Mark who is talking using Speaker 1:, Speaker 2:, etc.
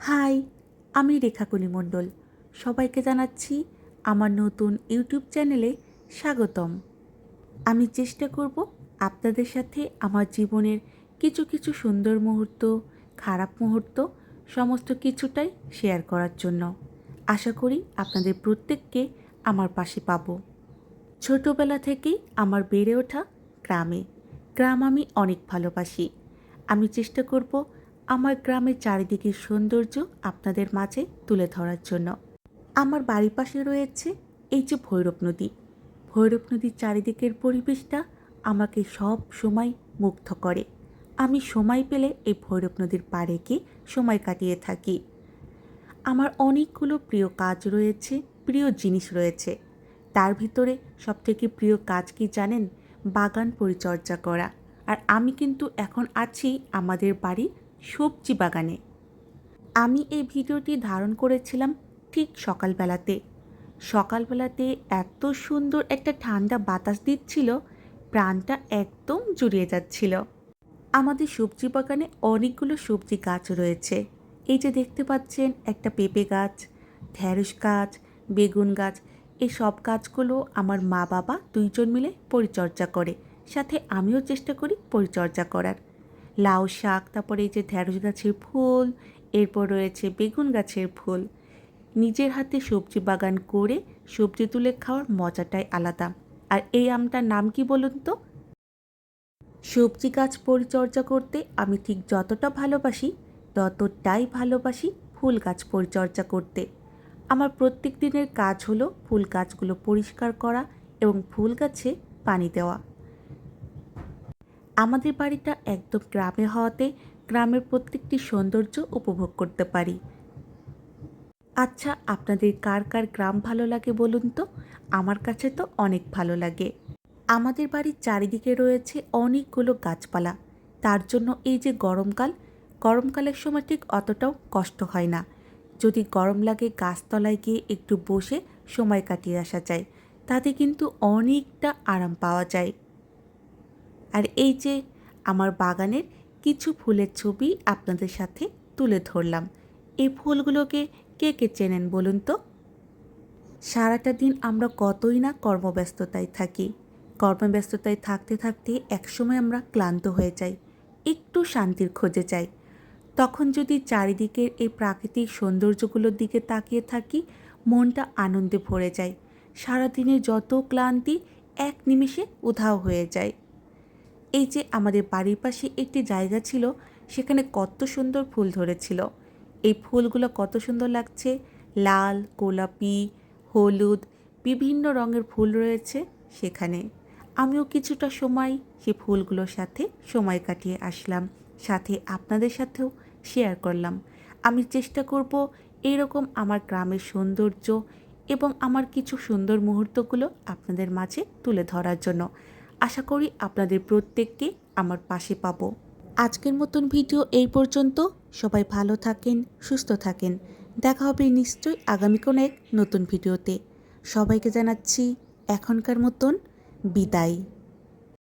Speaker 1: High, আমি রেখাকলি মণ্ডল। সবাইকে জানাচ্ছি আমার নতুন ইউটিউব চ্যানেলে স্বাগতম। আমি চেষ্টা করব আপনাদের সাথে আমার জীবনের কিছু কিছু সুন্দর মুহূর্ত, খারাপ মুহূর্ত সমস্ত কিছুটাই শেয়ার করার জন্য। আশা করি আপনাদের প্রত্যেককে আমার পাশে পাবো। ছোটোবেলা থেকেই আমার বেড়ে ওঠা গ্রামে। গ্রাম আমি অনেক ভালোবাসি। আমি চেষ্টা করব আমার গ্রামের চারিদিকের সৌন্দর্য আপনাদের মাঝে তুলে ধরার জন্য। আমার বাড়ির পাশে রয়েছে এই যে ভৈরব নদী। ভৈরব নদীর চারিদিকের পরিবেশটা আমাকে সব সময় মুগ্ধ করে। আমি সময় পেলে এই ভৈরব নদীর পাড়ে গিয়ে সময় কাটিয়ে থাকি। আমার অনেকগুলো প্রিয় কাজ রয়েছে, প্রিয় জিনিস রয়েছে। তার ভিতরে সবথেকে প্রিয় কাজ কি জানেন? বাগান পরিচর্যা করা। আর আমি কিন্তু এখন আছি আমাদের বাড়ির সবজি বাগানে। আমি এই ভিডিওটি ধারণ করেছিলাম ঠিক সকালবেলাতে। সকালবেলাতে এত সুন্দর একটা ঠান্ডা বাতাস দিচ্ছিল, প্রাণটা একদম জুড়িয়ে যাচ্ছিল। আমাদের সবজি বাগানে অনেকগুলো সবজি গাছ রয়েছে। এই যে দেখতে পাচ্ছেন, একটা পেঁপে গাছ, ঢেঁড়স গাছ, বেগুন গাছ। এই সব গাছগুলো আমার মা বাবা দুইজন মিলে পরিচর্যা করে, সাথে আমিও চেষ্টা করি পরিচর্যা করার। লাউ শাক, তারপরে এই যে ঢেঁড়স গাছের ফুল, এরপর রয়েছে বেগুন গাছের ফুল। নিজের হাতে সবজি বাগান করে সবজি তুলে খাওয়ার মজাটাই আলাদা। আর এই আমটার নাম কি বলুন তো? সবজি গাছ পরিচর্যা করতে আমি ঠিক যতটা ভালোবাসি, ততটাই ভালোবাসি ফুল গাছ পরিচর্যা করতে। আমার প্রত্যেক দিনের কাজ হলো ফুল গাছগুলো পরিষ্কার করা এবং ফুল গাছে পানি দেওয়া। আমাদের বাড়িটা একদম গ্রামে হওয়াতে গ্রামের প্রত্যেকটি সৌন্দর্য উপভোগ করতে পারি। আচ্ছা, আপনাদের কার কার গ্রাম ভালো লাগে বলুন তো? আমার কাছে তো অনেক ভালো লাগে। আমাদের বাড়ির চারিদিকে রয়েছে অনেকগুলো গাছপালা। তার জন্য এই যে গরমকালের সময় ঠিক অতটাও কষ্ট হয় না। যদি গরম লাগে গাছতলায় গিয়ে একটু বসে সময় কাটিয়ে আসা যায়, তাতে কিন্তু অনেকটা আরাম পাওয়া যায়। আর এই যে আমার বাগানের কিছু ফুলের ছবি আপনাদের সাথে তুলে ধরলাম। এই ফুলগুলোকে কে কে চেনেন বলুন তো? সারাটা দিন আমরা কতই না কর্মব্যস্ততায় থাকি। কর্মব্যস্ততায় থাকতে থাকতে একসময় আমরা ক্লান্ত হয়ে যাই, একটু শান্তির খোঁজে যাই। তখন যদি চারিদিকের এই প্রাকৃতিক সৌন্দর্যগুলোর দিকে তাকিয়ে থাকি, মনটা আনন্দে ভরে যায়। সারাদিনের যত ক্লান্তি এক নিমেষে উধাও হয়ে যায়। এই যে আমাদের বাড়ির পাশে একটি জায়গা ছিল, সেখানে কত সুন্দর ফুল ধরেছিল। এই ফুলগুলো কত সুন্দর লাগছে, লাল, গোলাপি, হলুদ, বিভিন্ন রঙের ফুল রয়েছে সেখানে। আমিও কিছুটা সময় সেই ফুলগুলোর সাথে সময় কাটিয়ে আসলাম, সাথে আপনাদের সাথেও শেয়ার করলাম। আমি চেষ্টা করব এইরকম আমার গ্রামের সৌন্দর্য এবং আমার কিছু সুন্দর মুহূর্তগুলো আপনাদের মাঝে তুলে ধরার জন্য। আশা করি আপনাদের প্রত্যেককে আমার পাশে পাবো। আজকের মতন ভিডিও এই পর্যন্ত। সবাই ভালো থাকেন, সুস্থ থাকেন। দেখা হবে নিশ্চয়ই আগামী কোনো এক নতুন ভিডিওতে। সবাইকে জানাচ্ছি এখনকার মতন বিদায়।